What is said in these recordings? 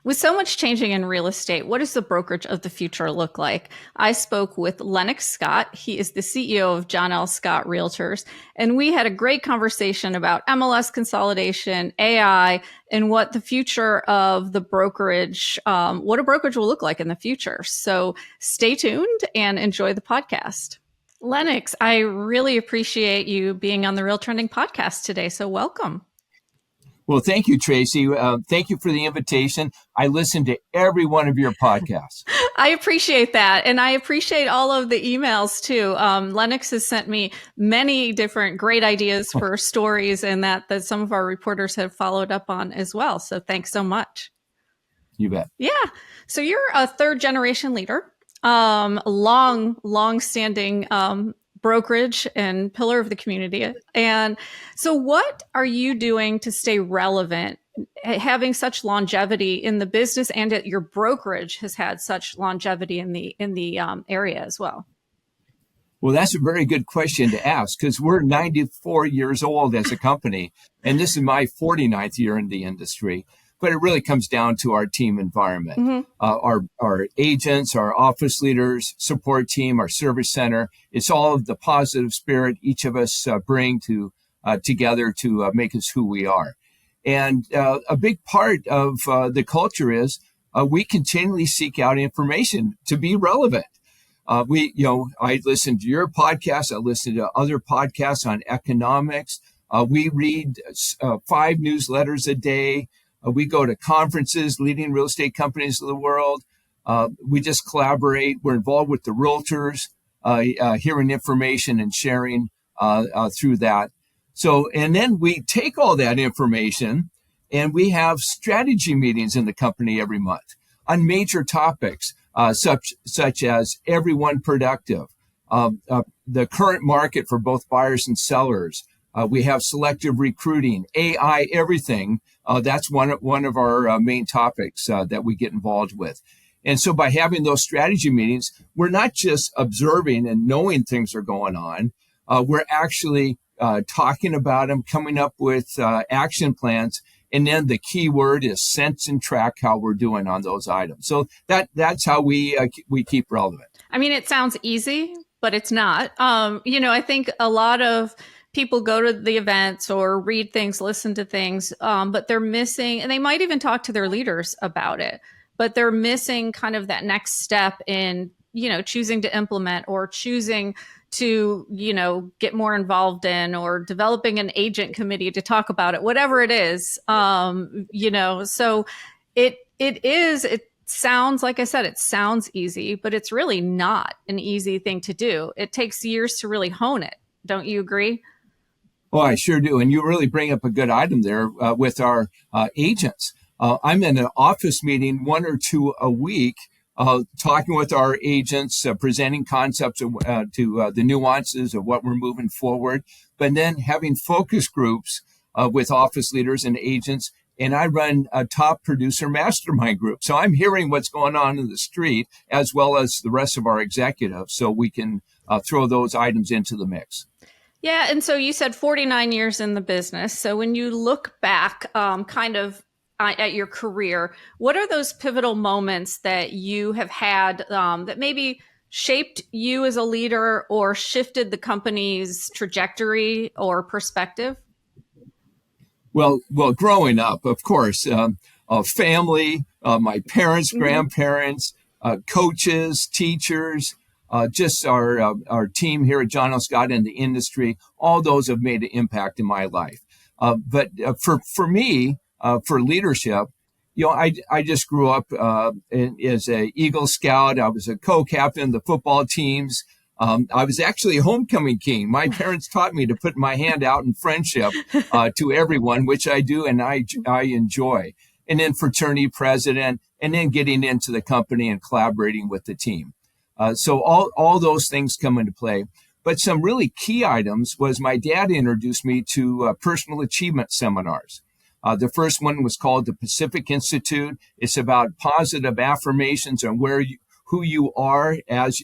With so much changing in real estate, what does the brokerage of the future look like? I spoke with Lennox Scott. He is the CEO of John L. Scott Realtors, and we had a great conversation about MLS consolidation, AI, and what the future of the brokerage, what a brokerage will look like in the future. So stay tuned and enjoy the podcast. Lennox, I really appreciate you being on the RealTrending podcast today. So welcome. Well, thank you, Tracey. Thank you for the invitation. I listen to every one of your podcasts. I appreciate that. And I appreciate all of the emails too. Lennox has sent me many different great ideas for stories and that some of our reporters have followed up on as well. So thanks so much. You bet. Yeah. So you're a third generation leader, long standing, brokerage and pillar of the community. And so what are you doing to stay relevant, having such longevity in the business, and that your brokerage has had such longevity in the area as well? Well, that's a very good question to ask because we're 94 years old as a company, and this is my 49th year in the industry. But it really comes down to our team environment. Mm-hmm. Our agents, our office leaders, support team, our service center. It's all of the positive spirit each of us bring together to make us who we are. And a big part of the culture is we continually seek out information to be relevant. I listen to your podcast. I listen to other podcasts on economics. We read 5 newsletters a day. We go to conferences, leading real estate companies of the world. We just collaborate. We're involved with the realtors, hearing information and sharing through that. So, and then we take all that information and we have strategy meetings in the company every month on major topics, such as everyone productive, the current market for both buyers and sellers. We have selective recruiting, AI, everything. That's one of our main topics that we get involved with. And so by having those strategy meetings, we're not just observing and knowing things are going on. We're actually talking about them, coming up with action plans. And then the key word is sense and track how we're doing on those items. So that's how we keep relevant. I mean, it sounds easy, but it's not. I think a lot of people go to the events or read things, listen to things, but they're missing, and they might even talk to their leaders about it, but they're missing kind of that next step in, choosing to implement or choosing to, get more involved in, or developing an agent committee to talk about it, whatever it is, so it sounds, like I said, it sounds easy, but it's really not an easy thing to do. It takes years to really hone it. Don't you agree? Oh, I sure do. And you really bring up a good item there with our agents. I'm in an office meeting 1 or 2 a week, talking with our agents, presenting concepts to the nuances of what we're moving forward, but then having focus groups with office leaders and agents. And I run a top producer mastermind group. So I'm hearing what's going on in the street as well as the rest of our executives, so we can throw those items into the mix. Yeah. And so you said 49 years in the business. So when you look back at your career, what are those pivotal moments that you have had that maybe shaped you as a leader or shifted the company's trajectory or perspective? Well, growing up, of course, family, my parents, grandparents, coaches, teachers, just our team here at John L. Scott and the industry, all those have made an impact in my life. But for me, for leadership, I just grew up as a Eagle Scout. I was a co-captain of the football teams. I was actually a homecoming king. My parents taught me to put my hand out in friendship to everyone, which I do and I enjoy. And then fraternity president, and then getting into the company and collaborating with the team. So all those things come into play. But some really key items was my dad introduced me to personal achievement seminars. The first one was called the Pacific Institute. It's about positive affirmations on who you are as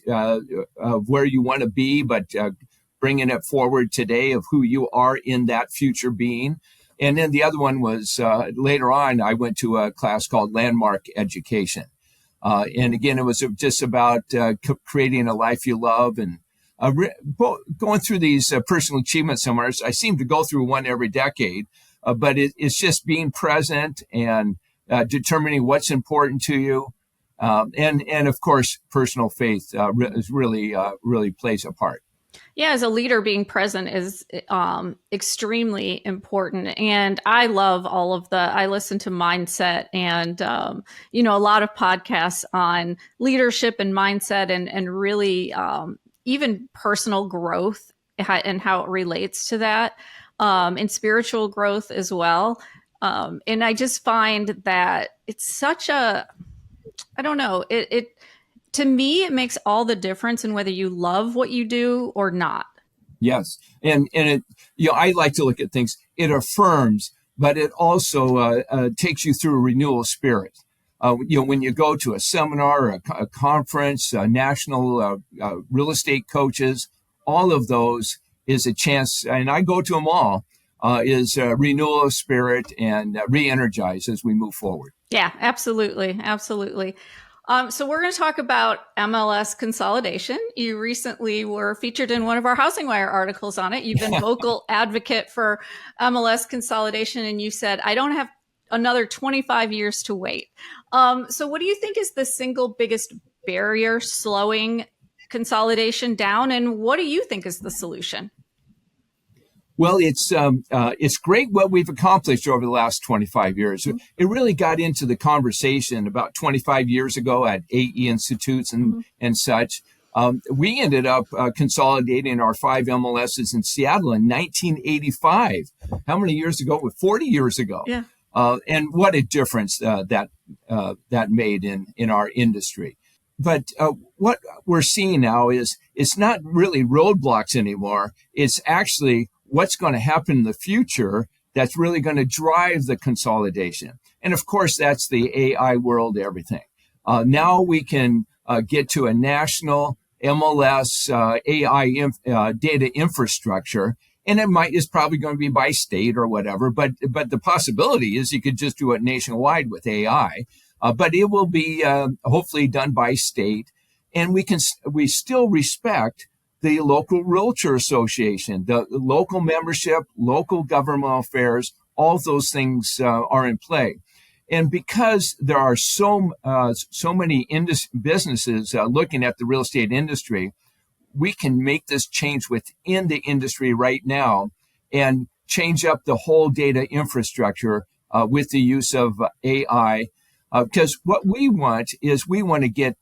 where you want to be, but bringing it forward today of who you are in that future being. And then the other one was later on, I went to a class called Landmark Education. And again, it was just about creating a life you love and going through these personal achievement seminars. I seem to go through one every decade, but it's just being present and determining what's important to you. And of course, personal faith is really plays a part. Yeah, as a leader, being present is extremely important. And I love I listen to mindset and, a lot of podcasts on leadership and mindset and really even personal growth and how it relates to that, and spiritual growth as well. And I just find that it's such I don't know, to me, it makes all the difference in whether you love what you do or not. Yes, and it, I like to look at things. It affirms, but it also takes you through a renewal spirit. When you go to a seminar, a conference, national real estate coaches, all of those is a chance, and I go to them all. Is renewal of spirit and re-energize as we move forward. Yeah, absolutely, absolutely. So we're going to talk about MLS consolidation. You recently were featured in one of our HousingWire articles on it. You've been vocal advocate for MLS consolidation, and you said, I don't have another 25 years to wait. So what do you think is the single biggest barrier slowing consolidation down, and what do you think is the solution? Well, it's great what we've accomplished over the last 25 years. Mm-hmm. It really got into the conversation about 25 years ago at AE Institutes and such. We ended up consolidating our 5 MLSs in Seattle in 1985. How many years ago? 40 years ago. Yeah. And what a difference that made in our industry. But what we're seeing now is it's not really roadblocks anymore. It's actually what's going to happen in the future that's really going to drive the consolidation. And of course, that's the AI world, everything. Now we can get to a national MLS AI data infrastructure, and it's probably going to be by state or whatever, but the possibility is you could just do it nationwide with AI, but it will be hopefully done by state, and we still respect the local realtor association, the local membership, local governmental affairs, all those things are in play. And because there are so many businesses looking at the real estate industry, we can make this change within the industry right now and change up the whole data infrastructure with the use of AI. Because what we want to get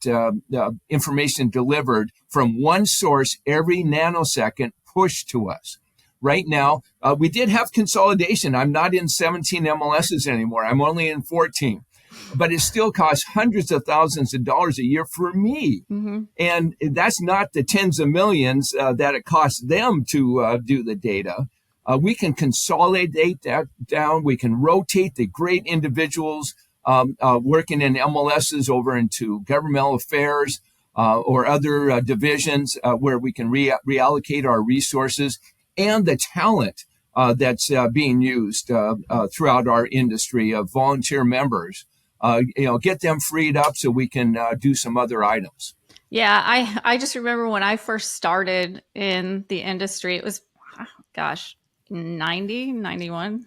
information delivered from one source every nanosecond pushed to us. Right now, we did have consolidation. I'm not in 17 MLSs anymore. I'm only in 14. But it still costs hundreds of thousands of dollars a year for me. Mm-hmm. And that's not the tens of millions that it costs them to do the data. We can consolidate that down. We can rotate the great individuals working in MLSs over into governmental affairs or other divisions where we can reallocate our resources and the talent that's being used throughout our industry of volunteer members. Get them freed up so we can do some other items. Yeah, I just remember when I first started in the industry, it was, 90, 91.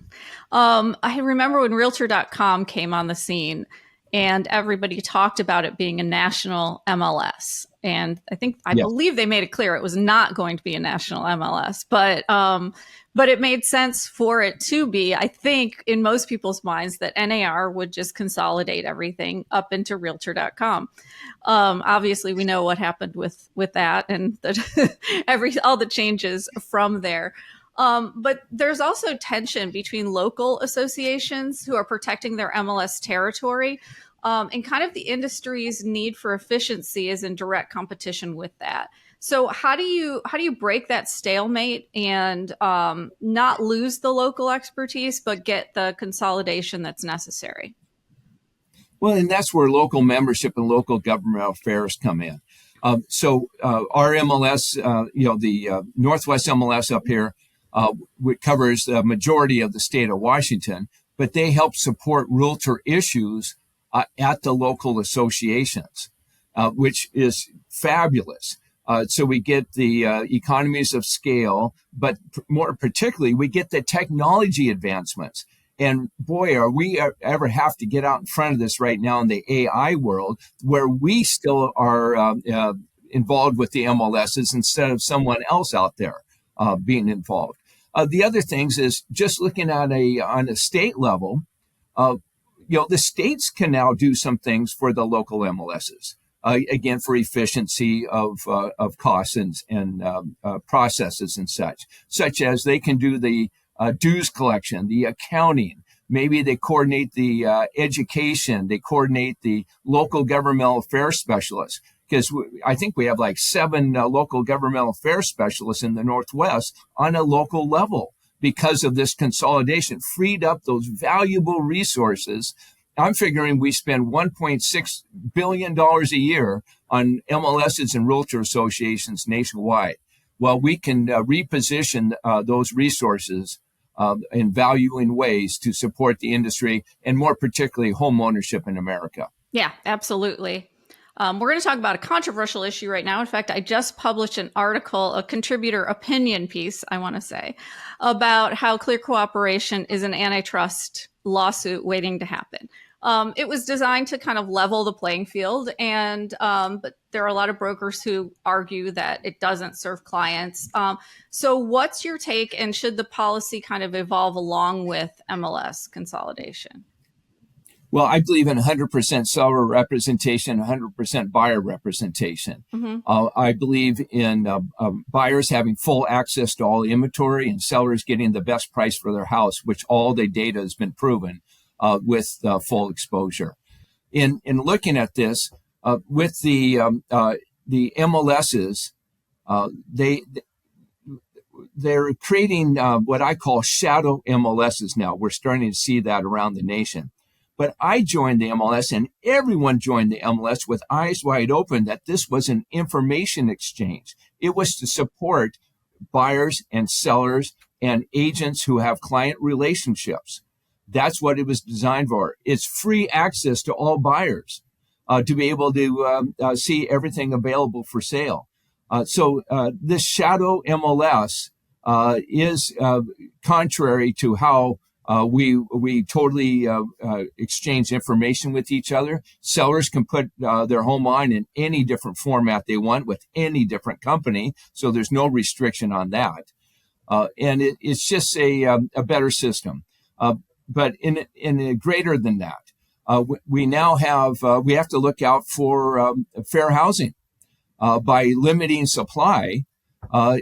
I remember when Realtor.com came on the scene and everybody talked about it being a national MLS. And I believe they made it clear it was not going to be a national MLS, but it made sense for it to be. I think in most people's minds that NAR would just consolidate everything up into Realtor.com. Obviously, we know what happened with that and all the changes from there. But there's also tension between local associations who are protecting their MLS territory, and kind of the industry's need for efficiency is in direct competition with that. So how do you break that stalemate and not lose the local expertise, but get the consolidation that's necessary? Well, and that's where local membership and local government affairs come in. So our MLS, the Northwest MLS up here, which covers the majority of the state of Washington, but they help support realtor issues at the local associations, which is fabulous. So we get the economies of scale, but more particularly, we get the technology advancements. And boy, are we ever have to get out in front of this right now in the AI world, where we still are involved with the MLSs instead of someone else out there being involved. The other things is just looking at on a state level, the states can now do some things for the local MLSs. Again, for efficiency of costs and processes and such as they can do the dues collection, the accounting. Maybe they coordinate the education. They coordinate the local governmental affairs specialists. Because I think we have like 7 local governmental affairs specialists in the Northwest on a local level because of this consolidation, freed up those valuable resources. I'm figuring we spend $1.6 billion a year on MLSs and realtor associations nationwide. Well, we can reposition those resources in valuing ways to support the industry and more particularly home ownership in America. Yeah, absolutely. We're going to talk about a controversial issue right now. In fact, I just published an article, a contributor opinion piece, I want to say, about how clear cooperation is an antitrust lawsuit waiting to happen. It was designed to kind of level the playing field, but there are a lot of brokers who argue that it doesn't serve clients. So what's your take, and should the policy kind of evolve along with MLS consolidation? Well, I believe in 100% seller representation, 100% buyer representation. Mm-hmm. I believe in buyers having full access to all the inventory and sellers getting the best price for their house, which all the data has been proven with full exposure. In looking at this, with the MLSs, they're creating what I call shadow MLSs now. We're starting to see that around the nation. But I joined the MLS and everyone joined the MLS with eyes wide open that this was an information exchange. It was to support buyers and sellers and agents who have client relationships. That's what it was designed for. It's free access to all buyers to be able to see everything available for sale. So this shadow MLS is contrary to how we totally exchange information with each other. Sellers can put their home on in any different format they want with any different company, so there's no restriction on that. And it's just a better system. But in greater than that, we now have we have to look out for fair housing by limiting supply.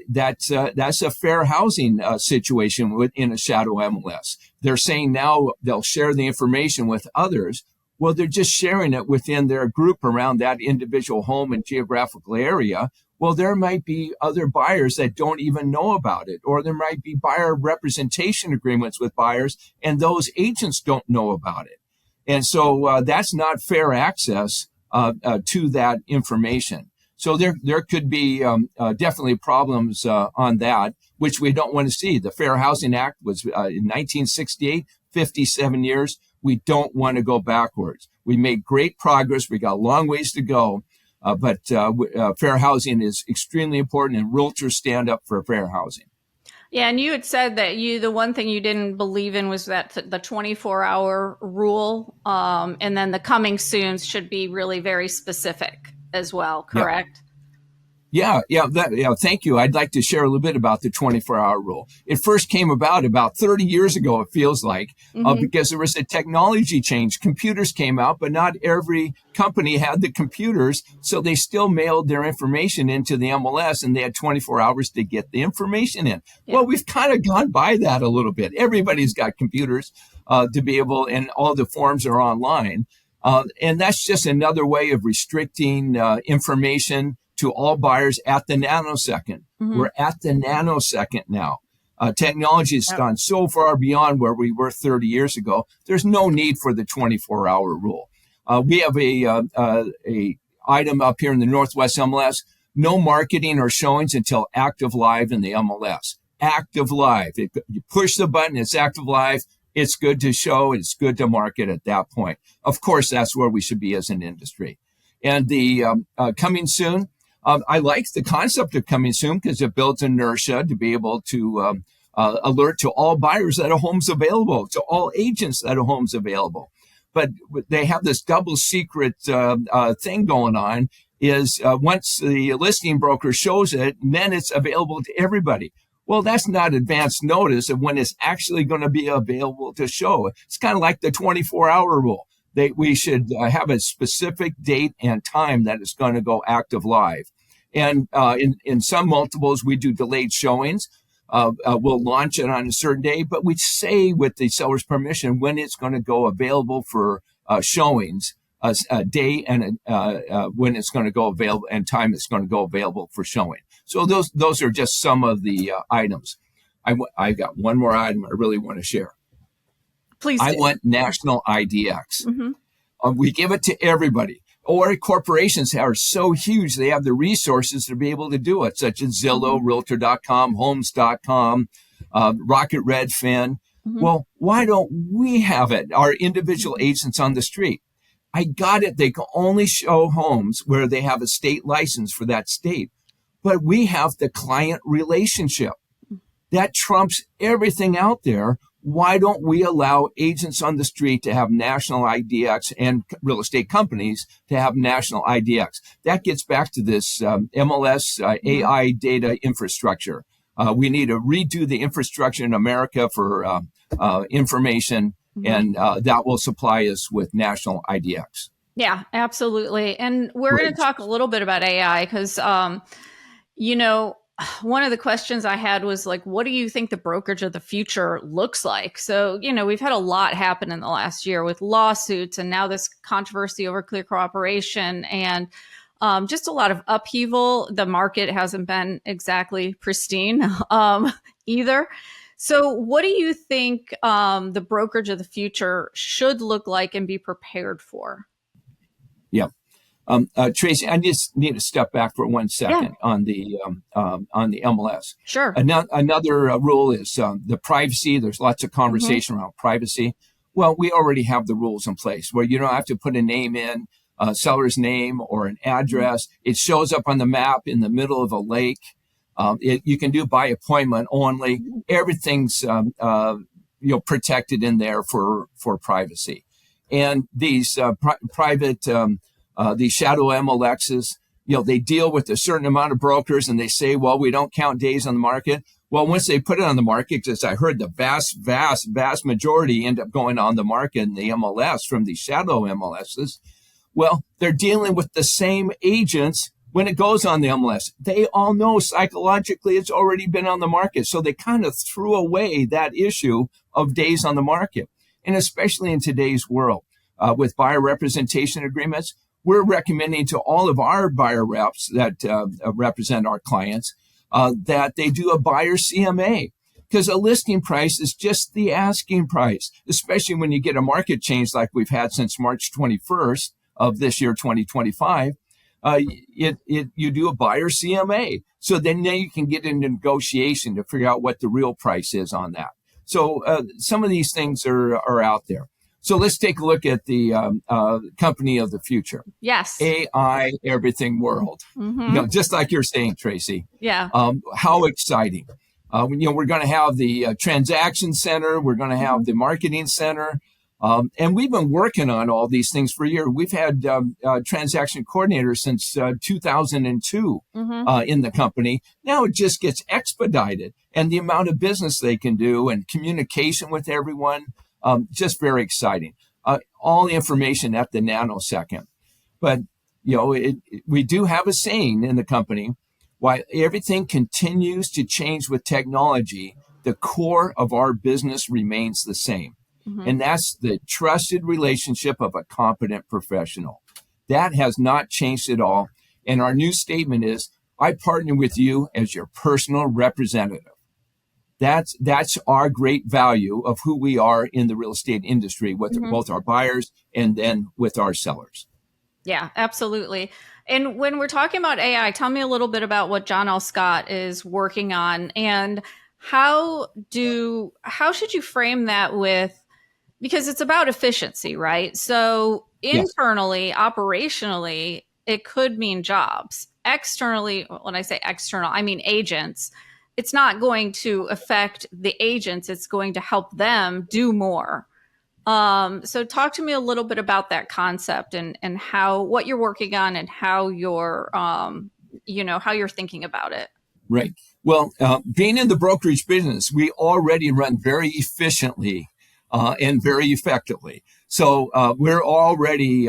That's a fair housing situation within a shadow MLS. They're saying now they'll share the information with others. Well, they're just sharing it within their group around that individual home and geographical area. Well, there might be other buyers that don't even know about it, or there might be buyer representation agreements with buyers, and those agents don't know about it. And so that's not fair access to that information. So there could be definitely problems on that, which we don't want to see. The Fair Housing Act was in 1968, 57 years. We don't want to go backwards. We made great progress. We got a long ways to go, but fair housing is extremely important, and realtors stand up for fair housing. Yeah, and you had said that the one thing you didn't believe in was that the 24-hour rule, and then the coming soon should be really very specific as well, correct? Yeah, thank you. I'd like to share a little bit about the 24-hour rule. It first came about 30 years ago, it feels like, because there was a technology change. Computers came out, but not every company had the computers, so they still mailed their information into the MLS, and they had 24 hours to get the information in. Yeah. Well, we've kind of gone by that a little bit. Everybody's got computers to be able, and all the forms are online. And that's just another way of restricting information to all buyers at the nanosecond. Mm-hmm. We're at the nanosecond now. Technology has gone so far beyond where we were 30 years ago. There's no need for the 24-hour rule. We have a item up here in the Northwest MLS, no marketing or showings until active live in the MLS. active live. You push the button, it's active live. It's good to show. It's good to market at that point. Of course, that's where we should be as an industry. And the coming soon, I like the concept of coming soon because it builds inertia to be able to alert to all buyers that a home's available, to all agents that a home's available. But they have this double secret thing going on is once the listing broker shows it, then it's available to everybody. Well, that's not advance notice of when it's actually going to be available to show. It's kind of like the 24-hour rule. We should have a specific date and time that it's going to go active live. And in some multiples, we do delayed showings. We'll launch it on a certain day, but we say with the seller's permission when it's going to go available for showings, a day and when it's going to go available and time it's going to go available for showing. So those are just some of the items. I got one more item I really want to share. Please. I want national IDX. We give it to everybody. Or corporations are so huge, they have the resources to be able to do it, such as Zillow, Realtor.com, Homes.com, Rocket Redfin. Well, why don't we have it, our individual agents on the street? I got it. They can only show homes where they have a state license for that state. But we have the client relationship. That trumps everything out there. Why don't we allow agents on the street to have national IDX and real estate companies to have national IDX? That gets back to this MLS AI data infrastructure. We need to redo the infrastructure in America for information, and that will supply us with national IDX. Yeah, absolutely. And we're going to talk a little bit about AI because, one of the questions I had was like, what do you think the brokerage of the future looks like? So, we've had a lot happen in the last year with lawsuits and now this controversy over clear cooperation and just a lot of upheaval. The market hasn't been exactly pristine either. So what do you think the brokerage of the future should look like and be prepared for? Yeah. Tracey, I just need to step back for 1 second on the MLS. Sure. Another rule is the privacy. There's lots of conversation around privacy. Well, we already have the rules in place where you don't have to put a name in, a seller's name or an address. It shows up on the map in the middle of a lake. You can do by appointment only. Everything's protected in there for privacy. And these private these shadow MLSs, they deal with a certain amount of brokers and they say, well, we don't count days on the market. Well, once they put it on the market, because I heard the vast majority end up going on the market in the MLS from these shadow MLSs. Well, they're dealing with the same agents when it goes on the MLS. They all know psychologically it's already been on the market. So they kind of threw away that issue of days on the market. And especially in today's world with buyer representation agreements, we're recommending to all of our buyer reps that represent our clients that they do a buyer CMA, because a listing price is just the asking price, especially when you get a market change like we've had since March 21st of this year, 2025. You do a buyer CMA. So then you can get into negotiation to figure out what the real price is on that. So some of these things are out there. So let's take a look at the company of the future. Yes. AI, everything world. Just like you're saying, Tracey. Yeah. How exciting. We're going to have the transaction center. We're going to have the marketing center. And we've been working on all these things for a year. We've had transaction coordinators since 2002 in the company. Now it just gets expedited. And the amount of business they can do and communication with everyone, just very exciting. All the information at the nanosecond. But, we do have a saying in the company, while everything continues to change with technology, the core of our business remains the same. And that's the trusted relationship of a competent professional. That has not changed at all. And our new statement is, I partner with you as your personal representative. That's our great value of who we are in the real estate industry with both our buyers and then with our sellers. Yeah, absolutely. And when we're talking about AI, tell me a little bit about what John L. Scott is working on and how should you frame that with, because it's about efficiency, right? So Yes. internally, operationally, it could mean jobs. Externally, when I say external, I mean agents. It's not going to affect the agents, it's going to help them do more. So talk to me a little bit about that concept and how what you're working on and how you're how you're thinking about it. Right. Well, being in the brokerage business, we already run very efficiently and very effectively. So we're already,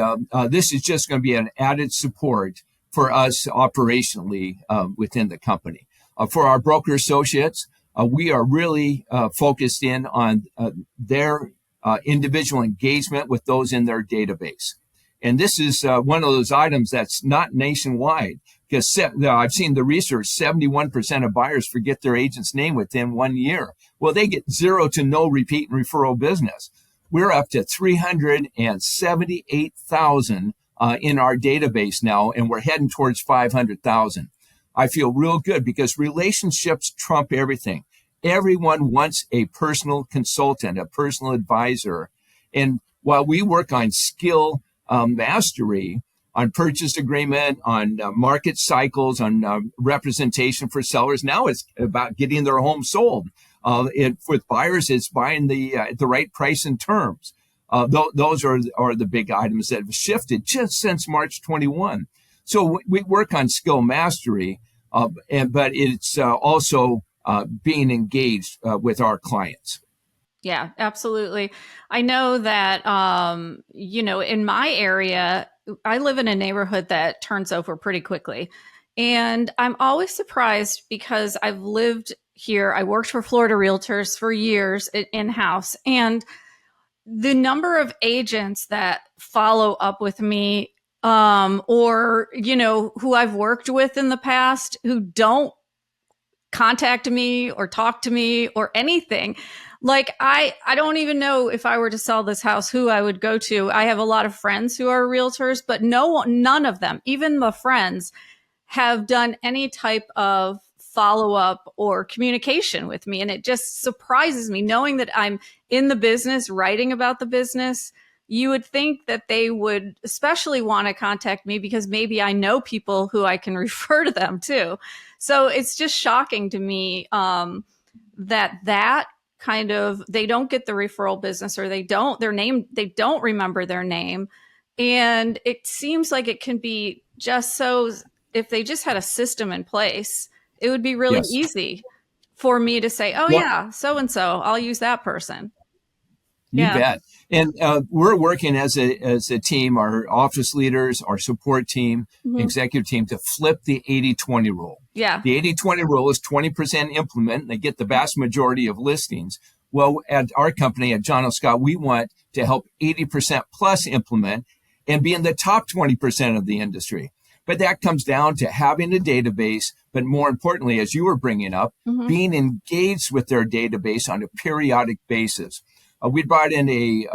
this is just going to be an added support for us operationally within the company. For our broker associates, we are really focused in on their individual engagement with those in their database. And this is one of those items that's not nationwide, because I've seen the research, 71% of buyers forget their agent's name within 1 year. Well, they get zero to no repeat and referral business. We're up to 378,000 in our database now, and we're heading towards 500,000. I feel real good because relationships trump everything. Everyone wants a personal consultant, a personal advisor. And while we work on skill mastery, on purchase agreement, on market cycles, on representation for sellers. Now it's about getting their home sold. With buyers, it's buying the right price and terms. Those are the big items that have shifted just since March 21. So we work on skill mastery, but it's also being engaged with our clients. Yeah, absolutely. I know that, in my area, I live in a neighborhood that turns over pretty quickly. And I'm always surprised because I've lived here. I worked for Florida Realtors for years in house. And the number of agents that follow up with me, or, who I've worked with in the past who don't contact me or talk to me or anything. Like I don't even know if I were to sell this house who I would go to. I have a lot of friends who are realtors, but none of them, even the friends, have done any type of follow up or communication with me. And it just surprises me knowing that I'm in the business, writing about the business. You would think that they would especially want to contact me because maybe I know people who I can refer to them to. So it's just shocking to me that kind of, they don't get the referral business, or they don't remember their name. And it seems like it can be just so, if they just had a system in place, it would be really Yes. easy for me to say, oh Well, yeah, so and so, I'll use that person. you Yeah. bet. And we're working as a team, our office leaders, our support team, Mm-hmm. executive team, to flip the 80-20 rule. Yeah. The 80-20 rule is 20% implement, and they get the vast majority of listings. Well, at our company, at Lennox Scott, we want to help 80% plus implement and be in the top 20% of the industry. But that comes down to having a database, but more importantly, as you were bringing up, Mm-hmm. being engaged with their database on a periodic basis. We brought in a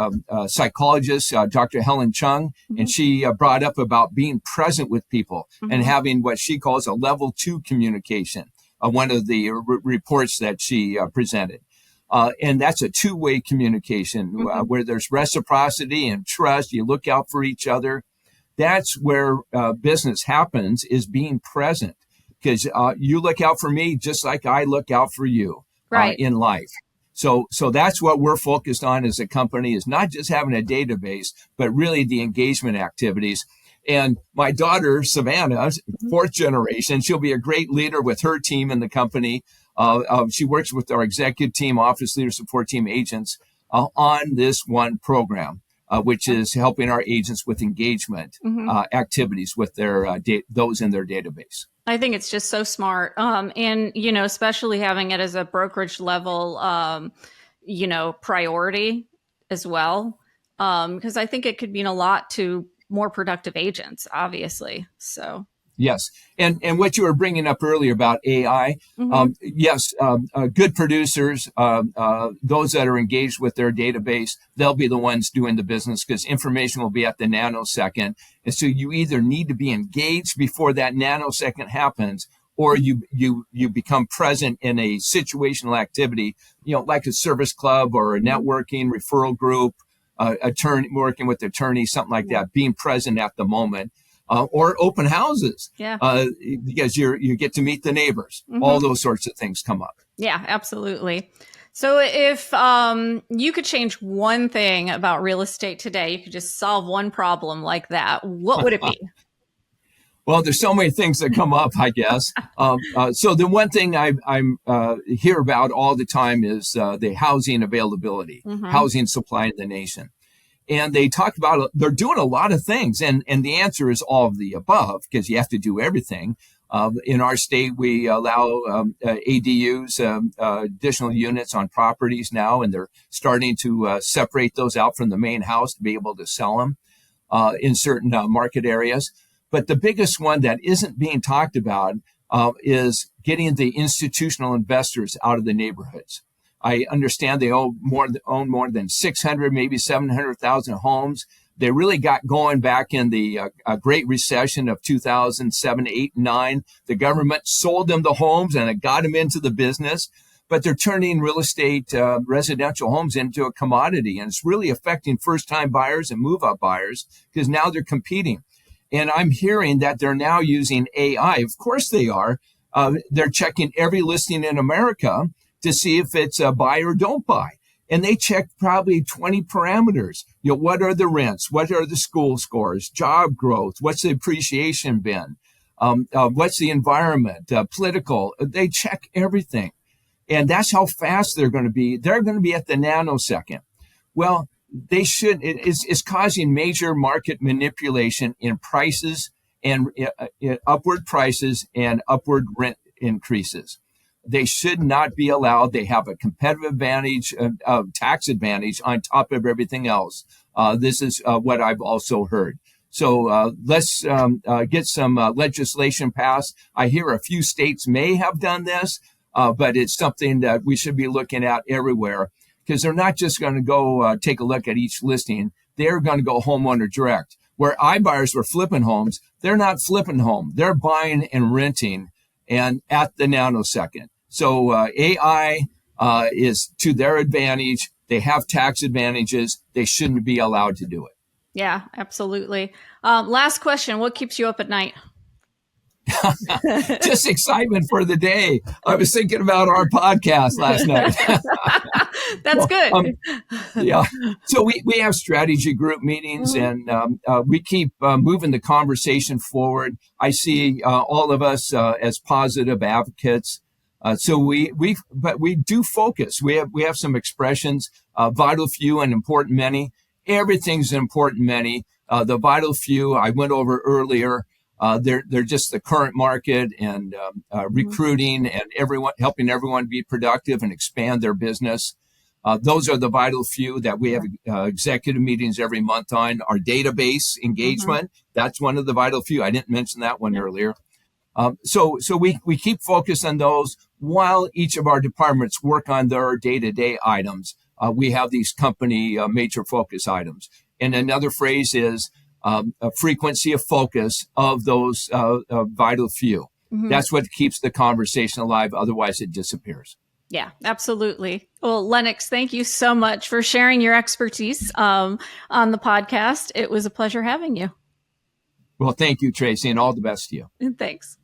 psychologist, Dr. Helen Chung, Mm-hmm. and she brought up about being present with people Mm-hmm. and having what she calls a level 2 communication, one of the reports that she presented. And that's a two-way communication Mm-hmm. where there's reciprocity and trust. You look out for each other. That's where business happens, is being present, because you look out for me just like I look out for you Right. in life. So that's what we're focused on as a company, is not just having a database, but really the engagement activities. And my daughter, Savannah, fourth generation, she'll be a great leader with her team in the company. She works with our executive team, office leader, support team agents on this one program, which is helping our agents with engagement Mm-hmm. activities with their those in their database. I think it's just so smart. And, especially having it as a brokerage level, priority as well. Because I think it could mean a lot to more productive agents, obviously. So, Yes. And what you were bringing up earlier about AI, mm-hmm. yes, good producers, those that are engaged with their database, they'll be the ones doing the business, because information will be at the nanosecond. And so you either need to be engaged before that nanosecond happens, or you become present in a situational activity, like a service club or a networking referral group, attorney working with attorneys, something like that, being present at the moment, or open houses, because you get to meet the neighbors. All those sorts of things come up. Yeah, absolutely. So if you could change one thing about real estate today, you could just solve one problem like that, what would it be? Well, there's so many things that come up, I guess. So the one thing I hear about all the time is the housing availability, housing supply in the nation. And they talk about, they're doing a lot of things. And the answer is all of the above, because you have to do everything. In our state, we allow ADUs, additional units on properties now, and they're starting to separate those out from the main house to be able to sell them in certain market areas. But the biggest one that isn't being talked about is getting the institutional investors out of the neighborhoods. I understand they own more than 600, maybe 700,000 homes. They really got going back in the Great Recession of 2007, 8, 9. The government sold them the homes and it got them into the business. But they're turning real estate, residential homes into a commodity. And it's really affecting first-time buyers and move-up buyers because now they're competing. And I'm hearing that they're now using AI. Of course they are. They're checking every listing in America to see if it's a buy or don't buy. And they check probably 20 parameters. What are the rents? What are the school scores? Job growth? What's the appreciation been? What's the environment? Political? They check everything. And that's how fast they're going to be. They're going to be at the nanosecond. Well, it's causing major market manipulation in prices and upward prices and upward rent increases. They should not be allowed. They have a competitive advantage, tax advantage on top of everything else. This is what I've also heard. So let's get some legislation passed. I hear a few states may have done this, but it's something that we should be looking at everywhere. Because they're not just going to go take a look at each listing. They're going to go homeowner direct. Where iBuyers were flipping homes, they're not flipping home. They're buying and renting and at the nanosecond. So AI is to their advantage. They have tax advantages. They shouldn't be allowed to do it. Yeah, absolutely. Last question. What keeps you up at night? Just excitement for the day. I was thinking about our podcast last night. That's good. Yeah. So we have strategy group meetings and we keep moving the conversation forward. I see all of us as positive advocates. So we do focus. We have some expressions, vital few and important many. Everything's an important many. The vital few I went over earlier. They're just the current market and recruiting and helping everyone be productive and expand their business. Those are the vital few that we have executive meetings every month on. Our database engagement, that's one of the vital few. I didn't mention that one earlier. So we keep focused on those while each of our departments work on their day-to-day items. We have these company major focus items. And another phrase is a frequency of focus of those vital few. That's what keeps the conversation alive. Otherwise, it disappears. Yeah, absolutely. Well, Lennox, thank you so much for sharing your expertise on the podcast. It was a pleasure having you. Well, thank you, Tracey, and all the best to you. Thanks.